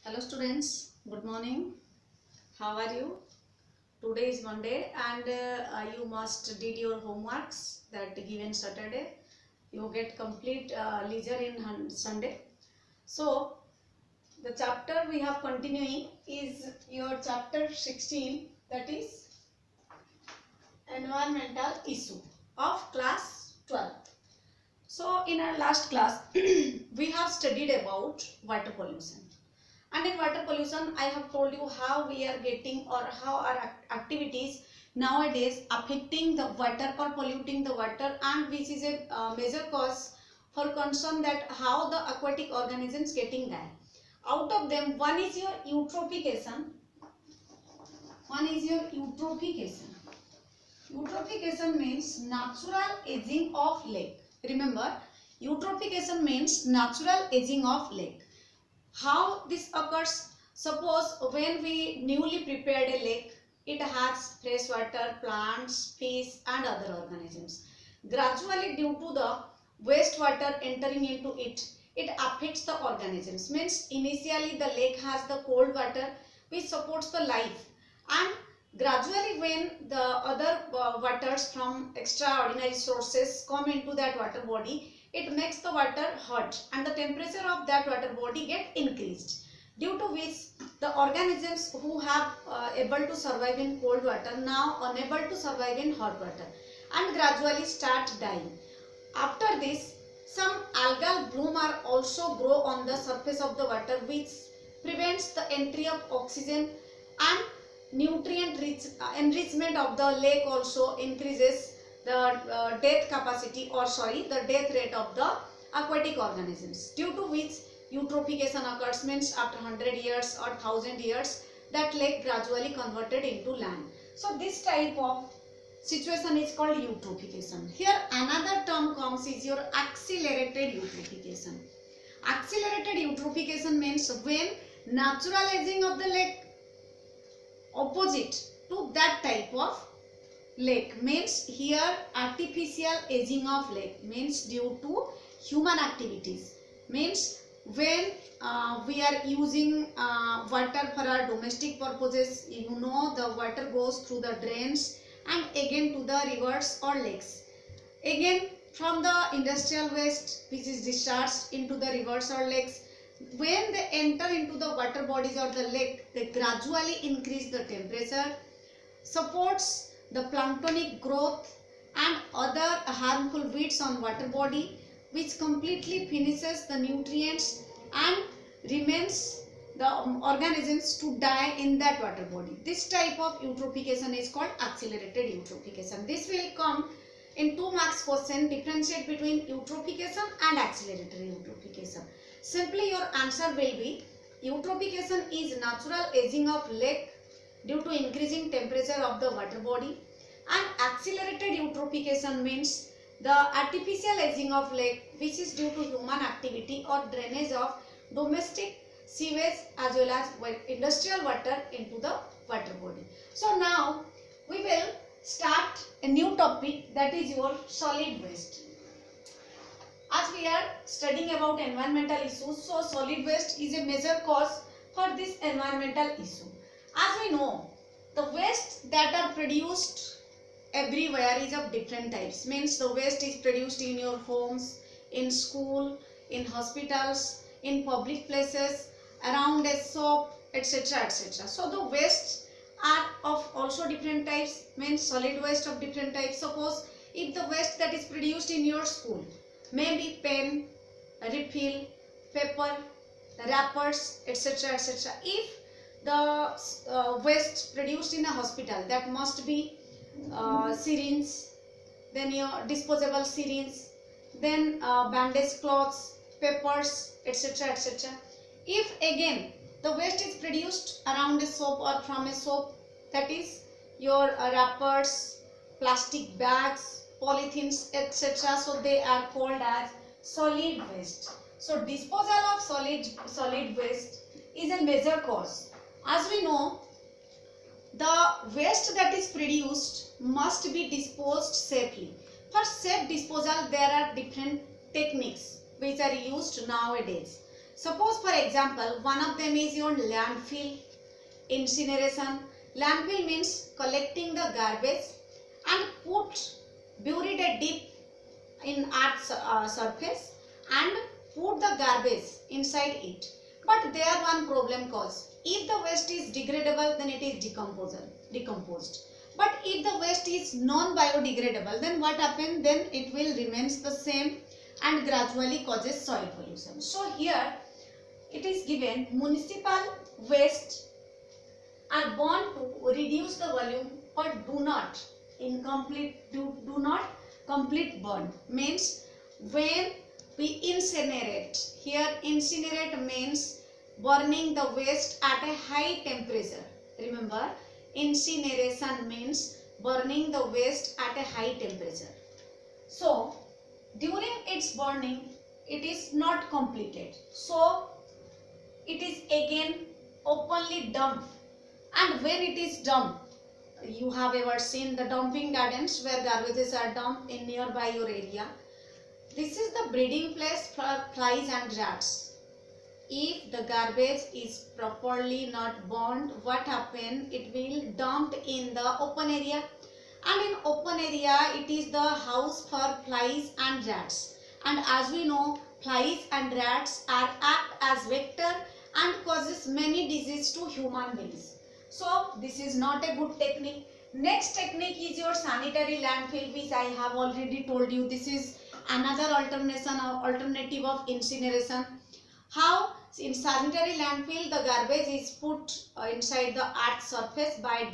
Hello students, good morning. How are you? Today is Monday and you must did your homeworks that given Saturday. You get complete leisure in Sunday. So the chapter we have continuing is your chapter 16, that is environmental issue of class 12. So in our last class we have studied about water pollution. And in water pollution, I have told you how we are getting or how our activities nowadays affecting the water or polluting the water, and which is a major cause for concern that how the aquatic organisms getting die. Out of them, one is your eutrophication. One is your eutrophication. Eutrophication means natural aging of lake. Remember, eutrophication means natural aging of lake. How this occurs? Suppose when we newly prepared a lake, it has fresh water, plants, fish and other organisms. Gradually, due to the wastewater entering into it, it affects the organisms. Means initially the lake has the cold water which supports the life, and gradually when the other waters from extraordinary sources come into that water body, it makes the water hot and the temperature of that water body get increased, due to which the organisms who have able to survive in cold water now unable to survive in hot water and gradually start dying. After this, some algal bloom are also grow on the surface of the water, which prevents the entry of oxygen, and nutrient enrichment of the lake also increases the death capacity, or the death rate of the aquatic organisms, due to which eutrophication occurs. Means after 100 years or 1000 years that lake gradually converted into land. So this type of situation is called eutrophication. Here another term comes is your accelerated eutrophication. Accelerated eutrophication means when natural aging of the lake opposite to that type of lake, means here artificial aging of lake means due to human activities. Means when we are using water for our domestic purposes, you know the water goes through the drains and again to the rivers or lakes. Again from the industrial waste which is discharged into the rivers or lakes, when they enter into the water bodies or the lake, they gradually increase the temperature, supports the planktonic growth and other harmful weeds on water body, which completely finishes the nutrients and remains the organisms to die in that water body. This type of eutrophication is called accelerated eutrophication. This will come in 2 marks question, differentiate between eutrophication and accelerated eutrophication. Simply your answer will be eutrophication is natural aging of lake due to increasing temperature of the water body, and accelerated eutrophication means the artificial aging of lake which is due to human activity or drainage of domestic sewage as well as industrial water into the water body. So now we will start a new topic, that is your solid waste. As we are studying about environmental issues, so solid waste is a major cause for this environmental issue. As we know, the waste that are produced everywhere is of different types. Means the waste is produced in your homes, in school, in hospitals, in public places, around a shop, etc., etc. So the waste are of also different types, means solid waste of different types. Suppose if the waste that is produced in your school, maybe pen, refill, paper, wrappers, etc., etc. If the waste produced in a hospital, that must be syringe, then your disposable syringe, then bandage cloths, papers, etc., etc. If again the waste is produced around a soap or from a soap, that is your wrappers, plastic bags, polythenes, etc. So they are called as solid waste. So disposal of solid waste is a major cause. As we know, the waste that is produced must be disposed safely. For safe disposal, there are different techniques which are used nowadays. Suppose for example, one of them is your landfill, incineration. Landfill means collecting the garbage and bury it deep in earth's surface and put the garbage inside it. But there one problem cause. If the waste is degradable, then it is decomposed. But if the waste is non-biodegradable, then what happens? Then it will remains the same and gradually causes soil pollution. So here it is given municipal waste are born to reduce the volume but do not complete burn. Means when we incinerate, here incinerate means burning the waste at a high temperature. Remember, incineration means burning the waste at a high temperature. So during its burning it is not completed, so it is again openly dumped. And when it is dumped, you have ever seen the dumping gardens where garbages are dumped in nearby your area. This is the breeding place for flies and rats. If the garbage is properly not burned, what happen? It will dumped in the open area, and in open area it is the house for flies and rats. And as we know, flies and rats are act as vector and causes many diseases to human beings. So this is not a good technique. Next technique is your sanitary landfill, which I have already told you. This is another alternative of incineration. How? In sanitary landfill, the garbage is put inside the earth's surface by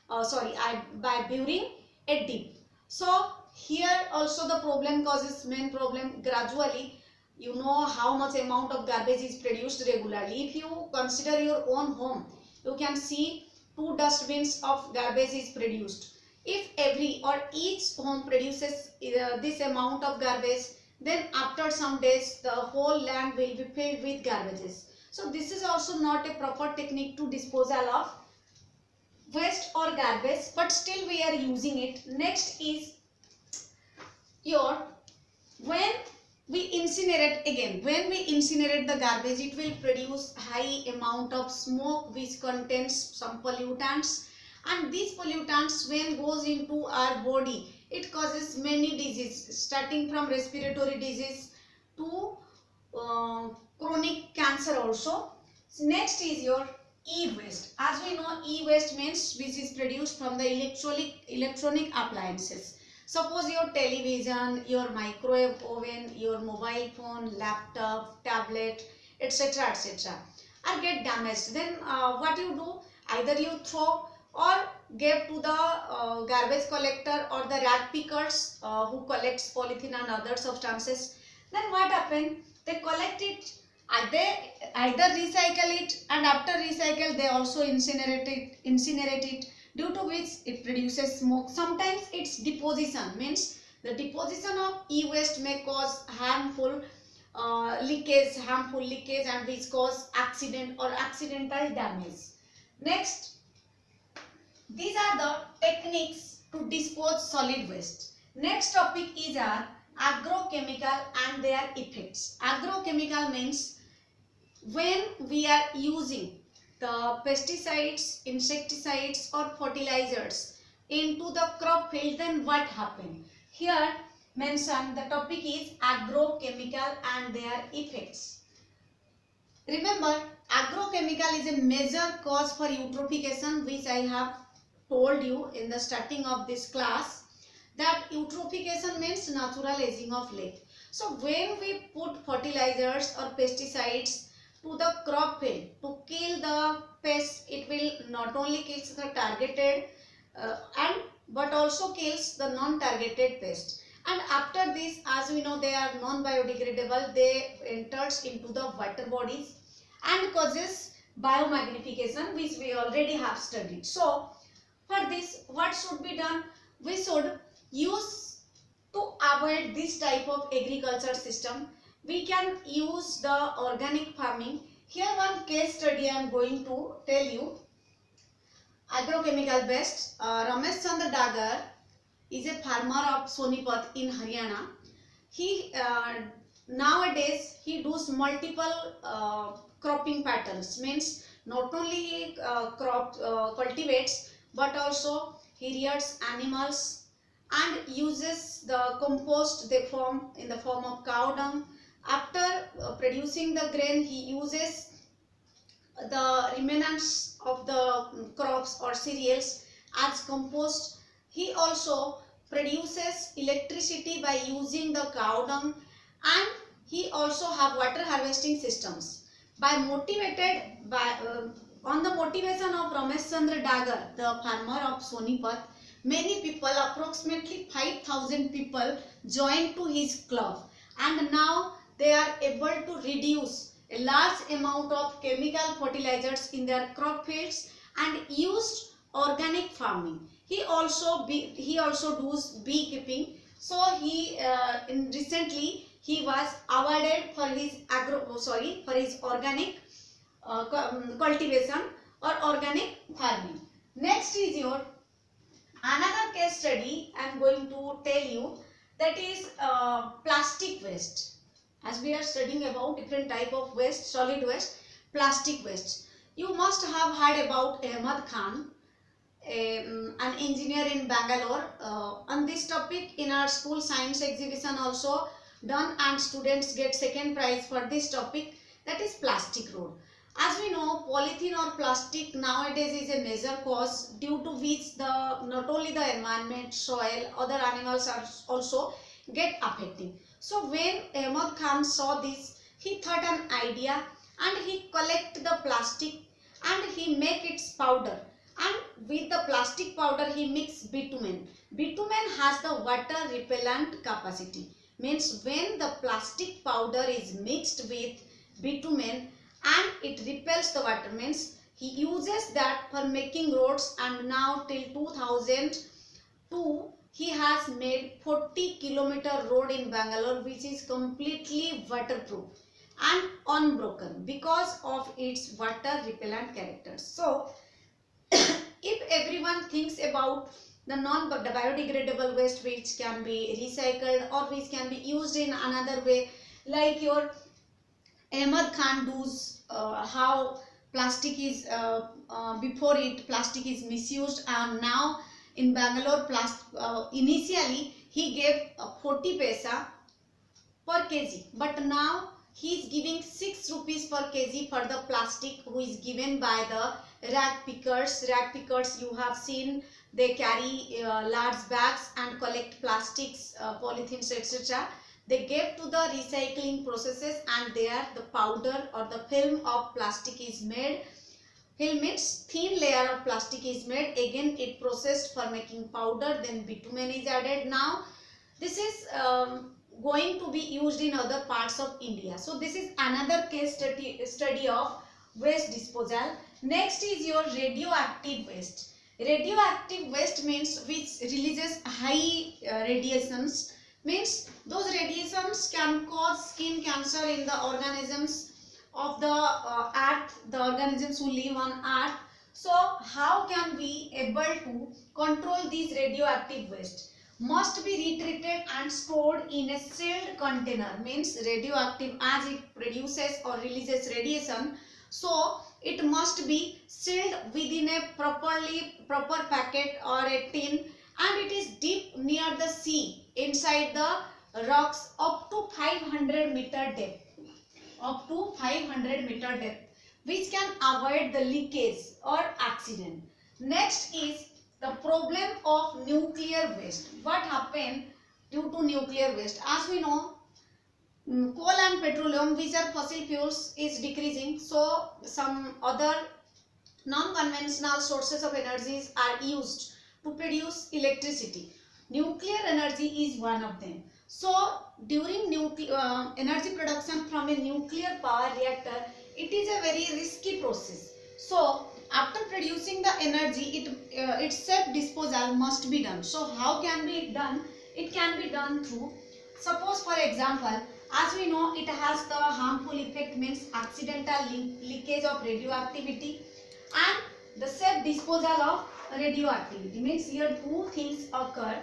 by burying a deep. So here also the problem causes main problem. Gradually, you know how much amount of garbage is produced regularly. If you consider your own home, you can see 2 dustbins of garbage is produced. If every or each home produces this amount of garbage, then after some days the whole land will be filled with garbages. So this is also not a proper technique to disposal of waste or garbage, but still we are using it. Next is your when we incinerate the garbage, it will produce high amount of smoke which contains some pollutants, and these pollutants when goes into our body, it causes many diseases starting from respiratory disease to chronic cancer also. Next is your e-waste. As we know, e-waste means which is produced from the electronic appliances. Suppose your television, your microwave oven, your mobile phone, laptop, tablet, etc. are get damaged. Then what you do? Either you throw or give to the garbage collector or the rat pickers who collects polythene and other substances. Then what happen? They collect it, they either recycle it, and after recycle they also incinerate it, due to which it produces smoke. Sometimes its deposition, means the deposition of e-waste may cause harmful leakage and which cause accident or accidental damage. Next, these are the techniques to dispose solid waste. Next topic is our agrochemical and their effects. Agrochemical means when we are using the pesticides, insecticides or fertilizers into the crop field, then what happen? Here mentioned the topic is agrochemical and their effects. Remember, agrochemical is a major cause for eutrophication, which I have told you in the starting of this class, that eutrophication means natural aging of leaf. So when we put fertilizers or pesticides to the crop field to kill the pests, it will not only kill the targeted but also kills the non-targeted pest. And after this, as we know, they are non-biodegradable. They enters into the water bodies and causes biomagnification, which we already have studied. So for this, what should be done? We should use, to avoid this type of agriculture system, we can use the organic farming. Here one case study I am going to tell you. Agrochemical based. Ramesh Chandra Dagar is a farmer of Sonipat in Haryana. He nowadays he does multiple cropping patterns, means not only he cultivates, but also he rears animals and uses the compost they form in the form of cow dung. After producing the grain, he uses the remnants of the crops or cereals as compost. He also produces electricity by using the cow dung, and he also have water harvesting systems. By motivated by on the motivation of Ramesh Chandra Dagar, the farmer of Sonipat, many people, approximately 5,000 people, joined to his club, and now they are able to reduce a large amount of chemical fertilizers in their crop fields and used organic farming. He also does beekeeping. So recently he was awarded for his organic cultivation or organic farming. Next is your another case study I am going to tell you, that is plastic waste. As we are studying about different type of waste, solid waste, plastic waste. You must have heard about Ahmad Khan, an engineer in Bangalore. On this topic in our school science exhibition also done, and students get second prize for this topic, that is plastic road. As we know, polythene or plastic nowadays is a major cause due to which not only the environment, soil, other animals are also get affected. So when Ahmad Khan saw this, he thought an idea and he collect the plastic and he make its powder, and with the plastic powder he mix bitumen. Bitumen has the water repellent capacity, means when the plastic powder is mixed with bitumen and it repels the water, means he uses that for making roads, and now till 2002 he has made 40-kilometer road in Bangalore which is completely waterproof and unbroken because of its water repellent characters. So if everyone thinks about the non-biodegradable waste which can be recycled or which can be used in another way, like your Ahmad Khan does, how plastic is before it plastic is misused, and now in Bangalore initially he gave 40 paisa per kg, but now he is giving 6 rupees per kg for the plastic who is given by the rag pickers. Rag pickers, you have seen, they carry large bags and collect plastics, polythenes, etc. They give to the recycling processes, and there the powder or the film of plastic is made. Film means thin layer of plastic is made, again it processed for making powder, then bitumen is added. Now this is going to be used in other parts of India. So this is another case study of waste disposal. Next is your radioactive waste. Radioactive waste means which releases high radiations, means those radiations can cause skin cancer in the organisms of the earth, the organisms who live on earth. So how can we able to control these radioactive waste? Must be retreated and stored in a sealed container, means radioactive as it produces or releases radiation, so it must be sealed within a proper packet or a tin, and it is deep near the sea inside the rocks up to 500 meter depth, which can avoid the leakage or accident. Next is the problem of nuclear waste. What happened due to nuclear waste? As we know, coal and petroleum, which are fossil fuels, is decreasing, so some other non-conventional sources of energies are used to produce electricity. Nuclear energy is one of them. So during energy production from a nuclear power reactor, it is a very risky process. So after producing the energy, its safe disposal must be done. So how can be it done? It can be done through, suppose for example, as we know, it has the harmful effect, means accidental leakage of radioactivity and the safe disposal of radioactivity, means here two things occur.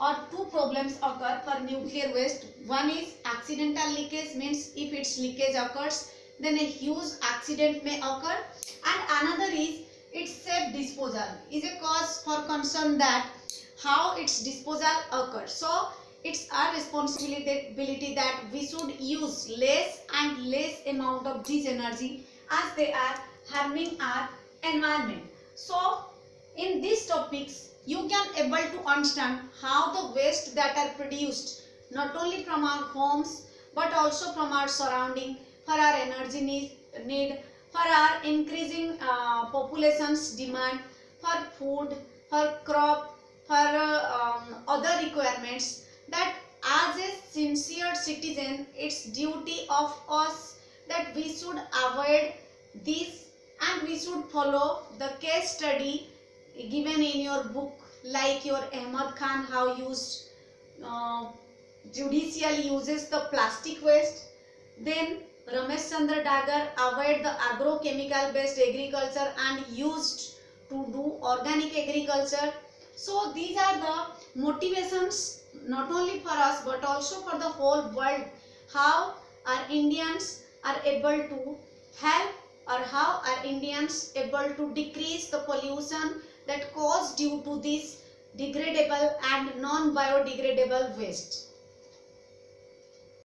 or two problems occur for nuclear waste. One is accidental leakage, means if its leakage occurs, then a huge accident may occur, and another is its safe disposal is a cause for concern that how its disposal occurs. So it's our responsibility that we should use less and less amount of this energy as they are harming our environment. So in these topics you can able to understand how the waste that are produced not only from our homes but also from our surrounding for our energy need for our increasing population's demand for food, for crop, for other requirements, that as a sincere citizen it's duty of us that we should avoid this, and we should follow the case study given in your book, like your Ahmad Khan how used judicially uses the plastic waste. Then Ramesh Chandra Dagar avoid the agrochemical based agriculture and used to do organic agriculture. So these are the motivations not only for us but also for the whole world, how our Indians are able to help, or how are Indians able to decrease the pollution that caused due to this degradable and non-biodegradable waste.